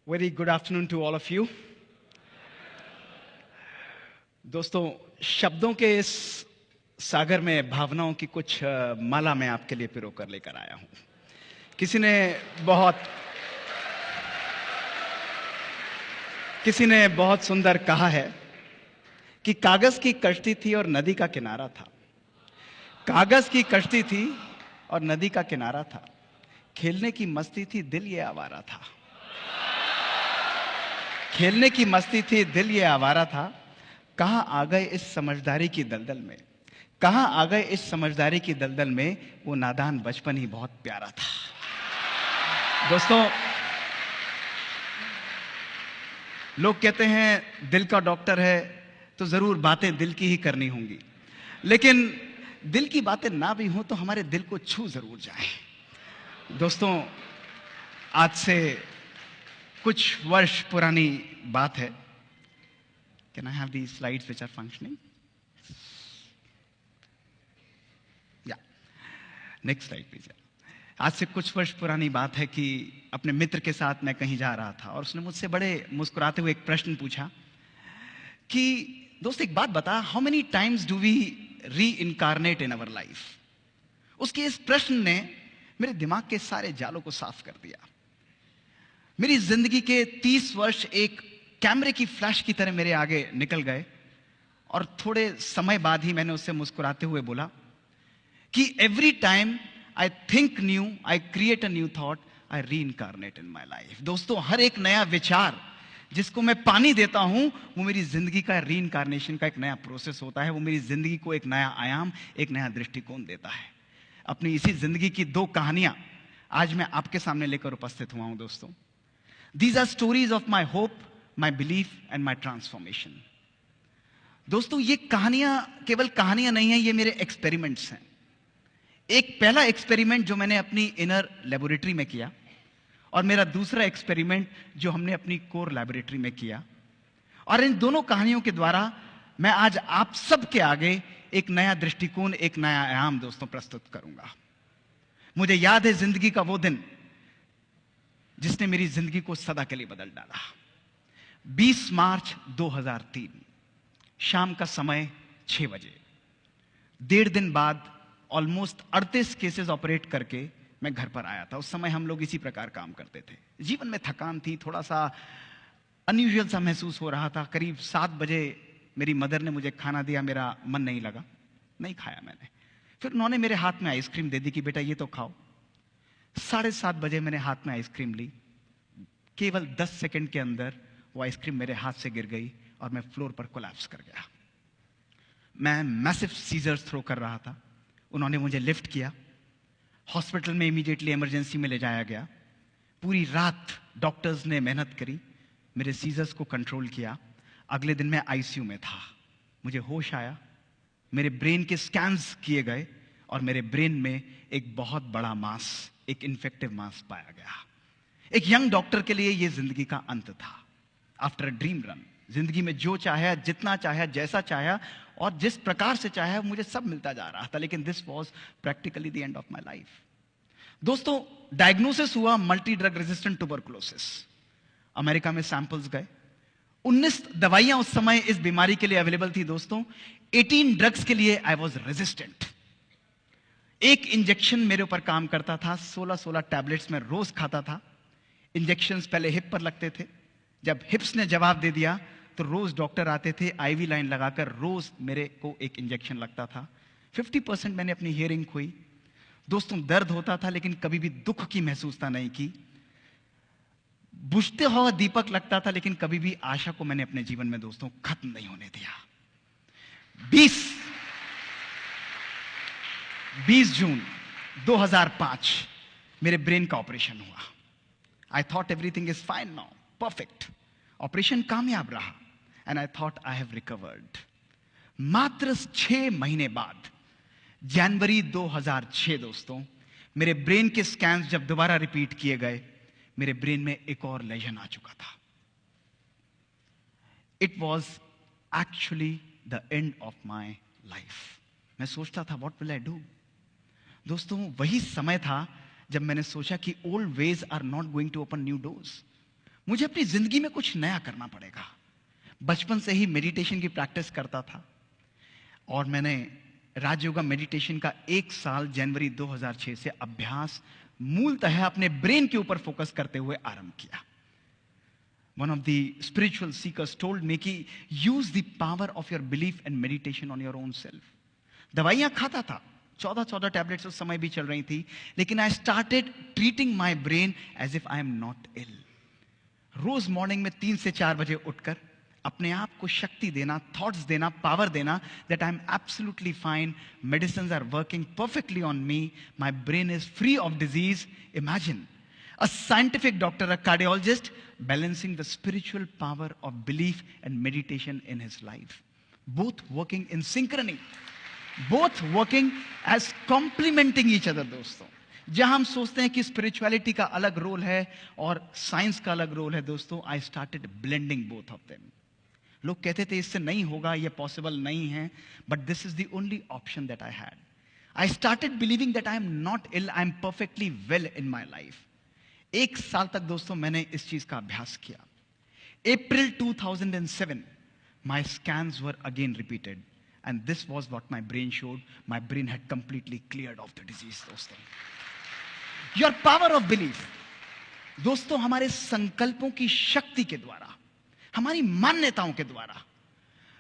Very good afternoon to all of you. दोस्तों, शब्दों के इस सागर में भावनाओं की कुछ माला मैं आपके लिए पिरो कर लेकर आया हूं। किसी ने बहुत सुंदर कहा है कि कागज की कश्ती थी और नदी का किनारा था। कागज की कश्ती थी और नदी का किनारा था। खेलने की मस्ती थी, दिल ये आवारा था। खेलने की मस्ती थी, दिल ये आवारा था। कहां आ गए इस समझदारी की दलदल में, कहां आ गए इस समझदारी की दलदल में। वो नादान बचपन ही बहुत प्यारा था। दोस्तों, लोग कहते हैं दिल का डॉक्टर है तो जरूर बातें दिल की ही करनी होंगी, लेकिन दिल की बातें ना भी हों तो हमारे दिल को छू जरूर जाए। दोस्तों, आज से कुछ वर्ष पुरानी बात है। Can I have these slides which are functioning? Yeah. Next slide please. आज से कुछ वर्ष पुरानी बात है कि अपने मित्र के साथ मैं कहीं जा रहा था और उसने मुझसे बड़े मुस्कुराते हुए एक प्रश्न पूछा कि दोस्त एक बात बता, how many times do we reincarnate in our life. उसके इस प्रश्न ने मेरे दिमाग के सारे जालों को साफ कर दिया। मेरी जिंदगी के 30 वर्ष एक कैमरे की फ्लैश की तरह मेरे आगे निकल गए और थोड़े समय बाद ही मैंने उससे मुस्कुराते हुए बोला कि every time I think new, I create a new thought, I reincarnate in my life. दोस्तों, हर एक नया विचार जिसको मैं पानी देता हूं वो मेरी जिंदगी का री इनकारनेशन का एक नया प्रोसेस होता है। वो मेरी जिंदगी को एक नया आयाम, एक नया दृष्टिकोण देता है। अपनी इसी जिंदगी की 2 कहानियां आज मैं आपके सामने लेकर उपस्थित हुआ हूं। दोस्तों, these are stories of my hope, my belief and my transformation. दोस्तों, ये कहानियां केवल कहानियां नहीं है, ये मेरे एक्सपेरिमेंट्स हैं। एक पहला एक्सपेरिमेंट जो मैंने अपनी इनर लेबोरेटरी में किया और मेरा दूसरा एक्सपेरिमेंट जो हमने अपनी कोर लेबोरेटरी में किया। और इन दोनों कहानियों के द्वारा मैं आज आप सबके आगे एक नया दृष्टिकोण, एक नया आयाम दोस्तों प्रस्तुत करूंगा। मुझे याद है जिंदगी का वो दिन जिसने मेरी जिंदगी को सदा के लिए बदल डाला। 20 मार्च 2003 शाम का समय 6 बजे, 1.5 दिन बाद ऑलमोस्ट 38 केसेस ऑपरेट करके मैं घर पर आया था। उस समय हम लोग इसी प्रकार काम करते थे। जीवन में थकान थी, थोड़ा सा अनयूजुअल सा महसूस हो रहा था। करीब 7 बजे मेरी मदर ने मुझे खाना दिया, मेरा मन नहीं लगा, नहीं खाया मैंने। फिर उन्होंने मेरे हाथ में आइसक्रीम दे दी कि बेटा ये तो खाओ। 7:30 बजे मैंने हाथ में आइसक्रीम ली। केवल 10 सेकंड के अंदर वो आइसक्रीम मेरे हाथ से गिर गई और मैं फ्लोर पर कोलैप्स कर गया। मैं मैसिव सीजर्स थ्रो कर रहा था। उन्होंने मुझे लिफ्ट किया, हॉस्पिटल में इमीडिएटली इमरजेंसी में ले जाया गया। पूरी रात डॉक्टर्स ने मेहनत करी, मेरे सीजर्स को कंट्रोल किया। अगले दिन मैं आईसीयू में था। मुझे होश आया, मेरे ब्रेन के स्कैन्स किए गए और मेरे ब्रेन में एक बहुत बड़ा मास, एक इन्फेक्टिव मास पाया गया। एक यंग डॉक्टर के लिए यह जिंदगी का अंत था। आफ्टर अ ड्रीम रन, जिंदगी में जो चाहे, जितना चाहे, जैसा चाहे और जिस प्रकार से चाहे मुझे सब मिलता जा रहा था, लेकिन this was practically the end of my life. दोस्तों, डायग्नोसिस हुआ multi drug resistant tuberculosis. America में सैंपल्स गए। 19 दवाइयां उस समय इस बीमारी के लिए अवेलेबल थी। दोस्तों, 18 ड्रग्स के लिए आई वॉज रेजिस्टेंट। एक इंजेक्शन मेरे ऊपर काम करता था। 16 टैबलेट्स में रोज खाता था। इंजेक्शंस पहले हिप पर लगते थे। जब हिप्स ने जवाब दे दिया तो रोज डॉक्टर आते थे, आईवी लाइन लगाकर रोज मेरे को एक इंजेक्शन लगता था। 50% मैंने अपनी हियरिंग खोई। दोस्तों, दर्द होता था लेकिन कभी भी दुख की महसूसता नहीं की। बुझते हुआ दीपक लगता था लेकिन कभी भी आशा को मैंने अपने जीवन में दोस्तों खत्म नहीं होने दिया। 20 जून 2005 मेरे ब्रेन का ऑपरेशन हुआ। I thought everything is fine now, perfect. Operation कामयाब रहा and I thought I have recovered. मात्र 6 महीने बाद जनवरी 2006 दोस्तों, मेरे ब्रेन के स्कैन्स जब दोबारा रिपीट किए गए, मेरे ब्रेन में एक और लेजन आ चुका था। It was actually the end of my life. मैं सोचता था व्हाट विल आई डू। दोस्तों, वही समय था जब मैंने सोचा कि old ways are not going to open new doors. मुझे अपनी जिंदगी में कुछ नया करना पड़ेगा। बचपन से ही मेडिटेशन की प्रैक्टिस करता था और मैंने राजयोगा मेडिटेशन का 1 साल जनवरी 2006 से अभ्यास मूलतः अपने ब्रेन के ऊपर फोकस करते हुए आरंभ किया। One of the spiritual seekers told me कि use the power of your belief and meditation on your own self. दवाइयां खाता था, 14 टैबलेट्स उस समय भी चल रही थी, लेकिन I started treating my brain as if I am not ill. रोज मॉर्निंग में 3 से 4 बजे उठकर अपने आप को शक्ति देना, थॉट्स देना, पावर देना, that I am absolutely fine, medicines are working perfectly on me, my brain is free of disease. Imagine a scientific doctor, a cardiologist, balancing the spiritual power of belief and meditation in his life. Both working in synchrony. Both working as complementing each other, दोस्तों। जहां हम सोचते हैं कि spirituality का अलग role है और साइंस का अलग रोल है, दोस्तों, I started blending both of them. लोग कहते थे इससे नहीं होगा, ये पॉसिबल नहीं है, but this is the only option that I had. I started believing that I am not ill, I am perfectly well in my life. 1 साल तक दोस्तों मैंने इस चीज का अभ्यास किया। April 2007, my scans were again repeated, and this was what my brain showed. My brain had completely cleared of the disease, दोस्तों। Your power of belief, दोस्तों, हमारे संकल्पों की शक्ति के द्वारा, हमारी मान्यताओं के द्वारा,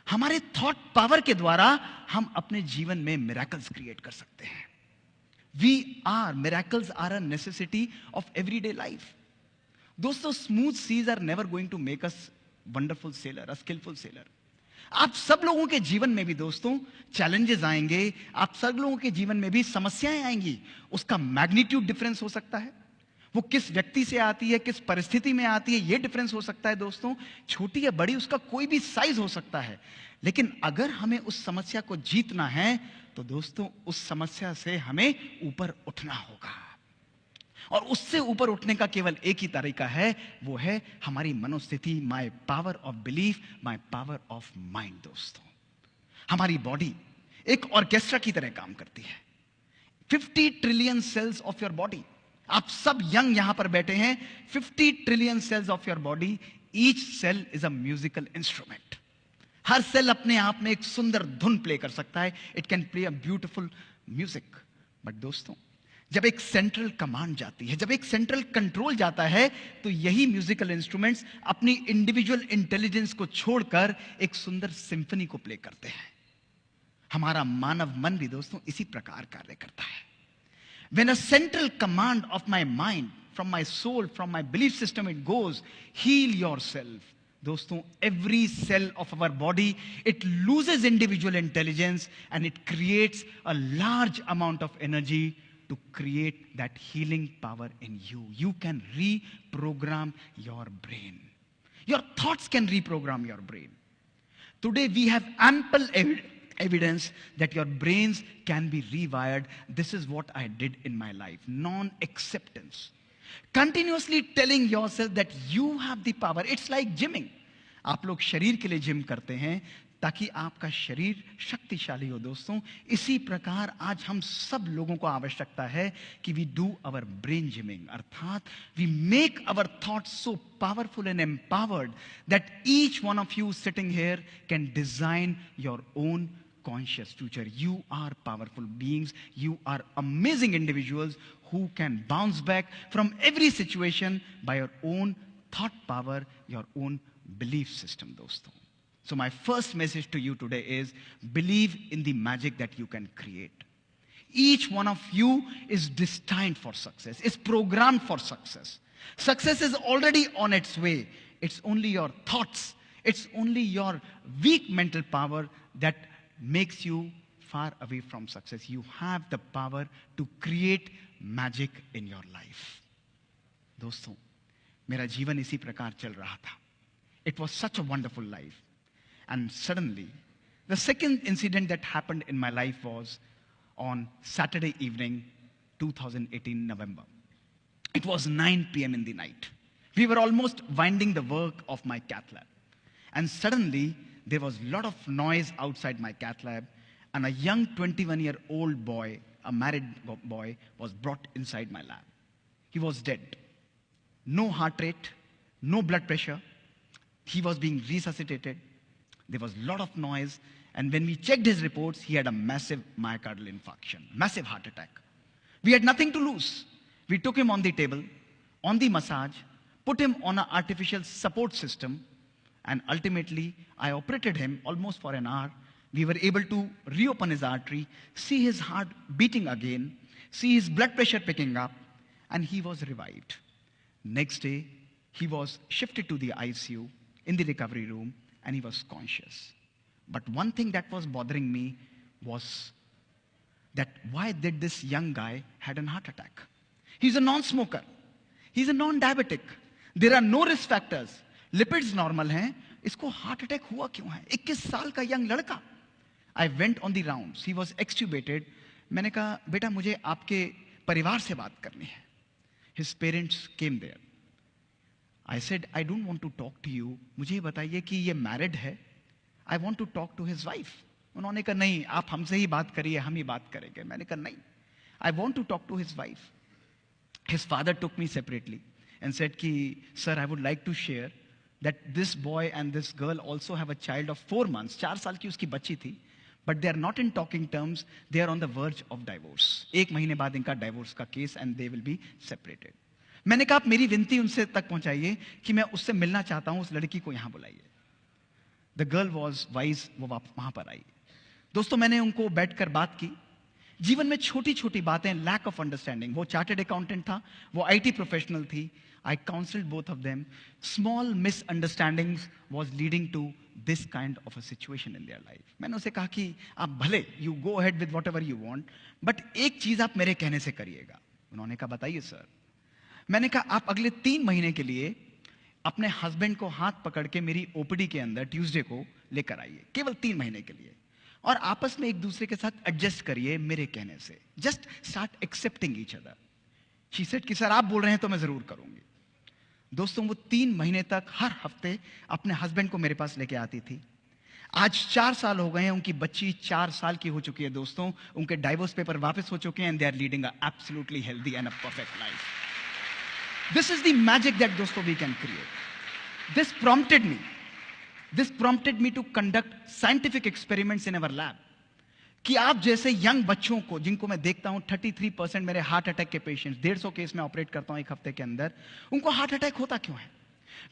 हमारे थॉट पावर के द्वारा हम अपने जीवन में मिरेकल्स क्रिएट कर सकते हैं। miracles are a necessity of everyday life. दोस्तों, smooth seas are never going to make us wonderful sailor, a skilful sailor. आप सब लोगों के जीवन में भी दोस्तों चैलेंजेस आएंगे, आप सब लोगों के जीवन में भी समस्याएं आएंगी। उसका मैग्नीट्यूड डिफरेंस हो सकता है, वो किस व्यक्ति से आती है, किस परिस्थिति में आती है, ये डिफरेंस हो सकता है दोस्तों। छोटी या बड़ी, उसका कोई भी साइज हो सकता है, लेकिन अगर हमें उस समस्या को जीतना है तो दोस्तों उस समस्या से हमें ऊपर उठना होगा। और उससे ऊपर उठने का केवल एक ही तरीका है, वो है हमारी मनोस्थिति, my power of belief, my power of mind. दोस्तों, हमारी बॉडी एक ऑर्केस्ट्रा की तरह काम करती है। 50 trillion cells of your body, आप सब यंग यहां पर बैठे हैं, 50 trillion cells of your body, each cell is a musical instrument. हर सेल अपने आप में एक सुंदर धुन प्ले कर सकता है, it can play a beautiful music. But दोस्तों, जब एक सेंट्रल कमांड जाती है, जब एक सेंट्रल कंट्रोल जाता है, तो यही म्यूजिकल इंस्ट्रूमेंट्स अपनी इंडिविजुअल इंटेलिजेंस को छोड़कर एक सुंदर सिंफनी को प्ले करते हैं। हमारा मानव मन भी दोस्तों इसी प्रकार कार्य करता है। When a central command of my mind, from my soul, from my belief system, it goes, heal yourself. दोस्तों, every cell of our body, it loses individual intelligence and it creates a large amount of energy to create that healing power in you. You can reprogram your brain. Your thoughts can reprogram your brain. Today we have ample evidence that your brains can be rewired. This is what I did in my life. Non-acceptance. Continuously telling yourself that you have the power. It's like gymming. आप लोग शरीर के लिए gym करते हैं ताकि आपका शरीर शक्तिशाली हो। दोस्तों, इसी प्रकार आज हम सब लोगों को आवश्यकता है कि we do our brain gymming, अर्थात we make our thoughts so powerful and empowered that each one of you sitting here can design your own conscious future. You are powerful beings. You are amazing individuals who can bounce back from every situation by your own thought power, your own belief system, dosto. So my first message to you today is believe in the magic that you can create. Each one of you is destined for success, is programmed for success. Success is already on its way. It's only your thoughts, it's only your weak mental power that makes you far away from success. You have the power to create magic in your life. दोस्तों, मेरा जीवन इसी प्रकार चल रहा था. It was such a wonderful life. And suddenly, the second incident that happened in my life was on Saturday evening, 2018 November. It was 9 p.m. in the night. We were almost winding the work of my cath lab. And suddenly, there was a lot of noise outside my cath lab, and a young 21-year-old boy, a married boy, was brought inside my lab. He was dead. No heart rate, no blood pressure. He was being resuscitated. There was a lot of noise. And when we checked his reports, he had a massive myocardial infarction, massive heart attack. We had nothing to lose. We took him on the table, on the massage, put him on an artificial support system, and ultimately, I operated him almost for an hour. We were able to reopen his artery, see his heart beating again, see his blood pressure picking up, and he was revived. Next day, he was shifted to the ICU in the recovery room, and he was conscious. But one thing that was bothering me was that why did this young guy had a heart attack? He's a non-smoker. He's a non-diabetic. There are no risk factors. Lipids normal हैं. इसको heart attack हुआ क्यों है? 21 साल का young लड़का. I went on the rounds. He was extubated. मैंने कहा बेटा मुझे आपके परिवार से बात करनी है. His parents came there. I said I don't want to talk to you. मुझे ये बताइए कि ये married है. I want to talk to his wife. उन्होंने कहा नहीं आप हमसे ही बात करिए हम ही बात करेंगे. मैंने कहा नहीं. I want to talk to his wife. His father took me separately and said कि sir I would like to share that this boy and this girl also have a child of 4 months. 4 साल की उसकी बच्ची थी. But they are not in talking terms. They are on the verge of divorce. 1 महीने बाद इनका divorce का case and they will be separated. मैंने कहा आप मेरी विनती उनसे तक पहुंचाइए कि मैं उससे मिलना चाहता हूं. उस लड़की को यहां बुलाइए. The girl was wise. वो वहां पर आई. दोस्तों मैंने उनको बैठकर बात की. जीवन में छोटी छोटी बातें, लैक ऑफ अंडरस्टैंडिंग. वो चार्टर्ड अकाउंटेंट था, वो आईटी प्रोफेशनल थी. I counseled both of them. Small misunderstandings was leading to this kind of a situation in their life. मैंने उसे कहा कि आप भले you go ahead with whatever you want, but एक चीज आप मेरे कहने से करिएगा. उन्होंने कहा बताइए सर. मैंने कहा आप अगले 3 महीने के लिए अपने हस्बैंड को हाथ पकड़ के मेरी ओपीडी के अंदर ट्यूसडे को लेकर आइए. केवल 3 महीने के लिए. और आपस में एक दूसरे के साथ एडजस्ट करिए मेरे कहने से. Just start accepting each other. She said कि सर आप बोल रहे हैं तो मैं जरूर करूंगी. दोस्तों वो 3 महीने तक हर हफ्ते अपने हस्बैंड को मेरे पास लेके आती थी. आज 4 साल हो गए हैं. उनकी बच्ची 4 साल की हो चुकी है दोस्तों. उनके डाइवोर्स पेपर वापस हो चुके हैं. And they are leading a absolutely healthy and a perfect life. This is the magic that दोस्तों we can create. This prompted me to conduct scientific experiments in our lab. कि आप जैसे young बच्चों को जिनको मैं देखता हूं 33% मेरे हार्ट अटैक के पेशेंट्स 150 केस में ऑपरेट करता हूं 1 हफ्ते के अंदर. उनको हार्ट अटैक होता क्यों है?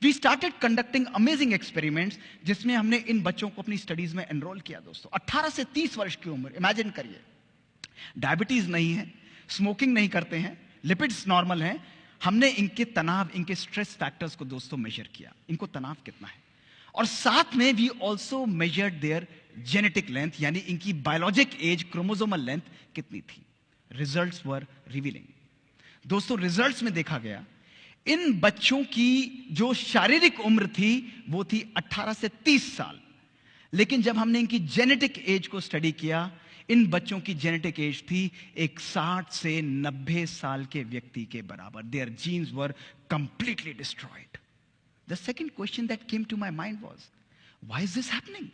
We started conducting amazing experiments जिसमें हमने इन बच्चों को अपनी स्टडीज में एनरोल किया. दोस्तों 18 से 30 वर्ष की उम्र. इमेजिन करिए. डायबिटीज नहीं है, स्मोकिंग नहीं करते हैं, लिपिड्स नॉर्मल हैं. हमने इनके तनाव, इनके स्ट्रेस फैक्टर्स को दोस्तों मेजर किया. इनको तनाव कितना है. और साथ में we also measured their genetic length, यानी इनकी बायोलॉजिक एज, क्रोमोसोमल लेंथ कितनी थी. Results were revealing. दोस्तों रिजल्ट्स में देखा गया इन बच्चों की जो शारीरिक उम्र थी वो थी 18 से 30 साल. लेकिन जब हमने इनकी जेनेटिक एज को स्टडी किया, इन बच्चों की जेनेटिक एज थी एक 60 से 90 साल के व्यक्ति के बराबर. Their genes were completely destroyed. The second question that came to my mind was, why is this happening?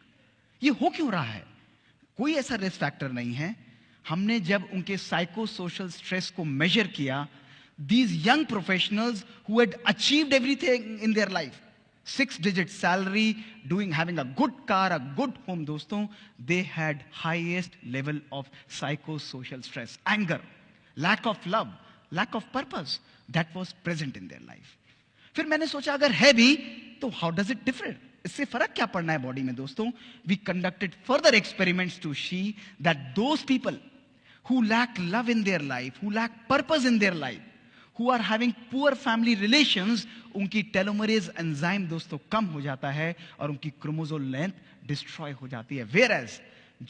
ये हो क्यों रहा है? कोई ऐसा रिस्क फैक्टर नहीं है. हमने जब उनके साइको सोशल स्ट्रेस को मेजर किया, these young professionals who had achieved everything in their life, 6-digit salary, having a good car, a good home, दोस्तों, they had highest level of psychosocial stress, anger, lack of love, lack of purpose that was present in their life. फिर मैंने सोचा अगर है भी तो how does it differ, इससे फर्क क्या पड़ना है बॉडी में. दोस्तों we conducted further experiments to see that those people who lack love in their life, who lack purpose in their life, who are having poor family relations, उनकी telomerase enzyme दोस्तों कम हो जाता है और उनकी क्रोमोसोम लेंथ डिस्ट्रॉय हो जाती है. वेयर एज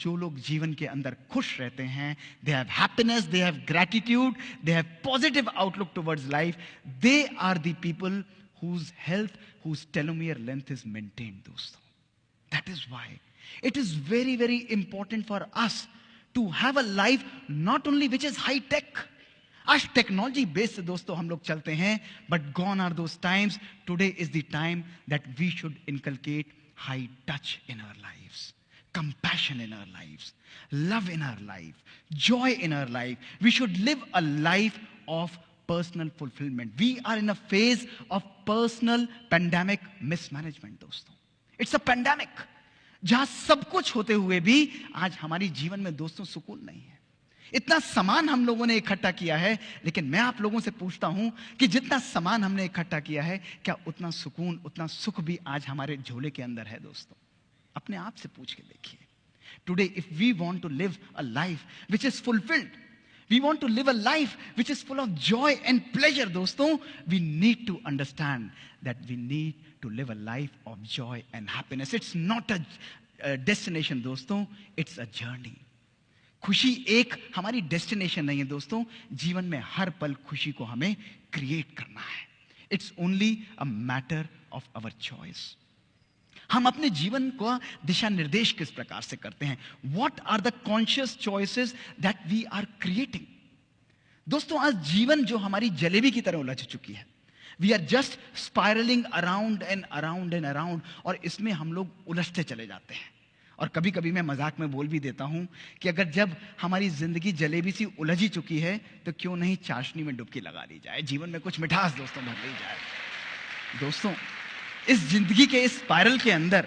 जो लोग जीवन के अंदर खुश रहते हैं, they have happiness, they have gratitude, they have positive outlook towards life, they are the people whose health, whose telomere length is maintained. दोस्तों that is why it is very very important for us to have a life not only which is high tech. आज technology based दोस्तों हम लोग चलते हैं, but gone are those times. Today is the time that we should inculcate high touch in our lives, compassion in our lives, love in our life, joy in our life. We should live a life of personal fulfilment. We are in a phase of personal pandemic mismanagement दोस्तों. It's a pandemic जहां सब कुछ होते हुए भी आज हमारी जीवन में दोस्तों सुकून नहीं है. इतना सामान हम लोगों ने इकट्ठा किया है, लेकिन मैं आप लोगों से पूछता हूं कि जितना सामान हमने इकट्ठा किया है, क्या उतना सुकून, उतना सुख भी आज हमारे झोले के अंदर है दोस्तों? अपने आप से पूछ के देखिए. Today if we want to live a life which is fulfilled, we want to live a life which is full of joy and pleasure दोस्तों, we need to understand that we need to live a life of joy and happiness. It's not a destination दोस्तों, it's a journey. खुशी एक हमारी destination नहीं है दोस्तों. जीवन में हर पल खुशी को हमें क्रिएट करना है. It's only a matter of our choice. हम अपने जीवन को दिशा निर्देश किस प्रकार से करते हैं? What are the conscious choices that we are creating? दोस्तों आज जीवन जो हमारी जलेबी की तरह उलझ चुकी है. We are just spiralling around and around and around, और इसमें हम लोग उलझते चले जाते हैं. और कभी कभी मैं मजाक में बोल भी देता हूं कि अगर जब हमारी जिंदगी जलेबी सी उलझी चुकी है, तो क्यों नहीं चाशनी में डुबकी लगा ली जाए, जीवन में कुछ मिठास दोस्तों भर ली जाए. दोस्तों इस जिंदगी के इस स्पाइरल के अंदर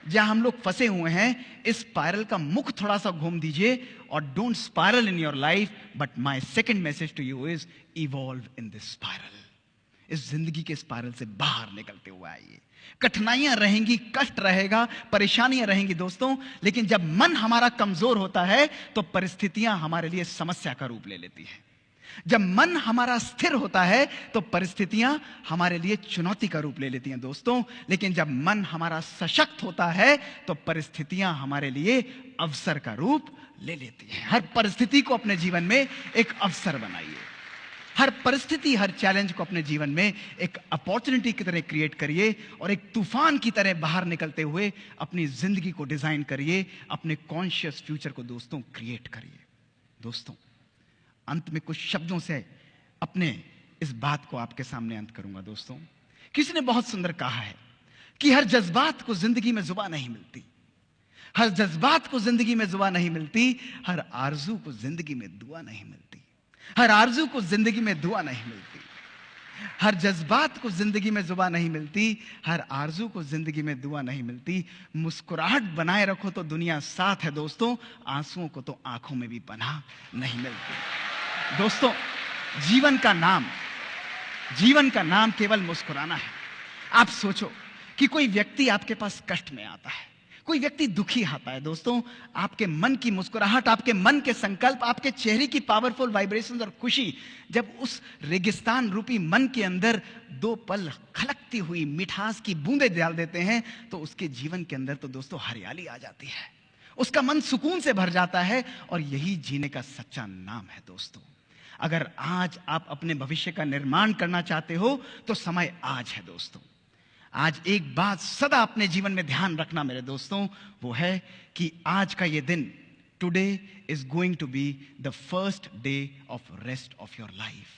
जहां हम लोग फंसे हुए हैं, इस स्पाइरल का मुख थोड़ा सा घूम दीजिए, और don't spiral in your life, but my second message to you is evolve in this spiral. इस जिंदगी के स्पाइरल से बाहर निकलते हुए आइए. कठिनाइयां रहेंगी, कष्ट रहेगा, परेशानियां रहेंगी दोस्तों, लेकिन जब मन हमारा कमजोर होता है तो परिस्थितियां हमारे लिए समस्या का रूप ले लेती है. जब मन हमारा स्थिर होता है तो परिस्थितियां हमारे लिए चुनौती का रूप ले लेती हैं दोस्तों. लेकिन जब मन हमारा सशक्त होता है तो परिस्थितियां हमारे लिए अवसर का रूप ले लेती हैं. हर परिस्थिति को अपने जीवन में एक अवसर बनाइए. हर परिस्थिति, हर चैलेंज को अपने जीवन में एक अपॉर्चुनिटी की तरह क्रिएट करिए, और एक तूफान की तरह बाहर निकलते हुए अपनी जिंदगी को डिजाइन करिए. अपने कॉन्शियस फ्यूचर को दोस्तों क्रिएट करिए. दोस्तों अंत में कुछ शब्दों से अपने इस बात को आपके सामने अंत करूंगा. दोस्तों किसी ने बहुत सुंदर कहा है कि हर जज्बात को जिंदगी में जुबान नहीं मिलती, हर जज्बात को जिंदगी में जुबान नहीं मिलती, हर आरजू को जिंदगी में दुआ नहीं मिलती, हर आरजू को जिंदगी में दुआ नहीं मिलती, हर जज्बात को जिंदगी में जुबान नहीं मिलती, हर आरजू को जिंदगी में दुआ नहीं मिलती. मुस्कुराहट बनाए रखो तो दुनिया साथ है दोस्तों, आंसुओं को तो आंखों में भी पनाह नहीं मिलती. दोस्तों जीवन का नाम केवल मुस्कुराना है. आप सोचो कि कोई व्यक्ति आपके पास कष्ट में आता है, कोई व्यक्ति दुखी आता है दोस्तों, आपके मन की मुस्कुराहट, आपके मन के संकल्प, आपके चेहरे की पावरफुल वाइब्रेशंस और खुशी जब उस रेगिस्तान रूपी मन के अंदर दो पल खलकती हुई मिठास की बूंदें डाल देते हैं, तो उसके जीवन के अंदर तो दोस्तों हरियाली आ जाती है. उसका मन सुकून से भर जाता है, और यही जीने का सच्चा नाम है दोस्तों. अगर आज आप अपने भविष्य का निर्माण करना चाहते हो तो समय आज है दोस्तों. आज एक बात सदा अपने जीवन में ध्यान रखना मेरे दोस्तों, वो है कि आज का ये दिन, today is going to be the first day of rest of your life.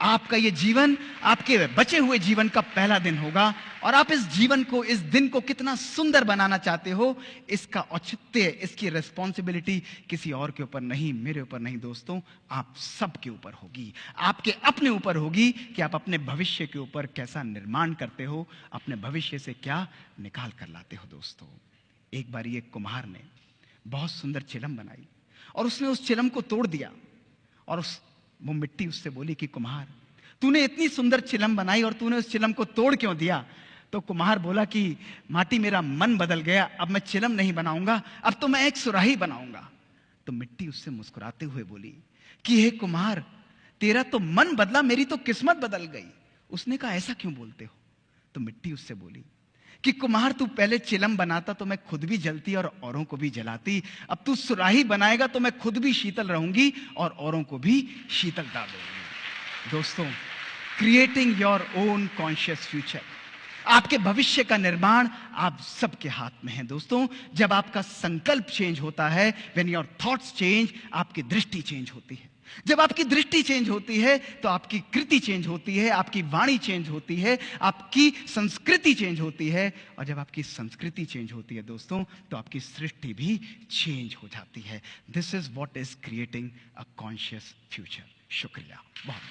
आपका ये जीवन, आपके बचे हुए जीवन का पहला दिन होगा, और आप इस जीवन को, इस दिन को कितना सुंदर बनाना चाहते हो, इसका औचित्य, इसकी रिस्पॉन्सिबिलिटी किसी और के ऊपर नहीं, मेरे ऊपर नहीं दोस्तों, आप सबके ऊपर होगी. आपके अपने ऊपर होगी कि आप अपने भविष्य के ऊपर कैसा निर्माण करते हो, अपने भविष्य से क्या निकाल कर लाते हो. दोस्तों एक बार एक कुम्हार ने बहुत सुंदर चिलम बनाई, और उसने उस चिलम को तोड़ दिया, और वो मिट्टी उससे बोली कि कुम्हार, तूने इतनी सुंदर चिलम बनाई और तूने उस चिलम को तोड़ क्यों दिया? तो कुम्हार बोला कि माटी, मेरा मन बदल गया, अब मैं चिलम नहीं बनाऊंगा, अब तो मैं एक सुराही बनाऊंगा. तो मिट्टी उससे मुस्कुराते हुए बोली कि हे कुम्हार, तेरा तो मन बदला, मेरी तो किस्मत बदल गई. उसने कहा ऐसा क्यों बोलते हो? तो मिट्टी उससे बोली कि कुम्हार, तू पहले चिलम बनाता तो मैं खुद भी जलती और औरों को भी जलाती, अब तू सुराही बनाएगा तो मैं खुद भी शीतल रहूंगी और औरों को भी शीतलता दूंगी. दोस्तों creating your own conscious future, आपके भविष्य का निर्माण आप सबके हाथ में है दोस्तों. जब आपका संकल्प चेंज होता है, व्हेन योर थॉट्स चेंज, आपकी दृष्टि चेंज होती है. जब आपकी दृष्टि चेंज होती है तो आपकी कृति चेंज होती है, आपकी वाणी चेंज होती है, आपकी संस्कृति चेंज होती है, और जब आपकी संस्कृति चेंज होती है दोस्तों, तो आपकी सृष्टि भी चेंज हो जाती है. This is what is creating a conscious future. शुक्रिया बहुत.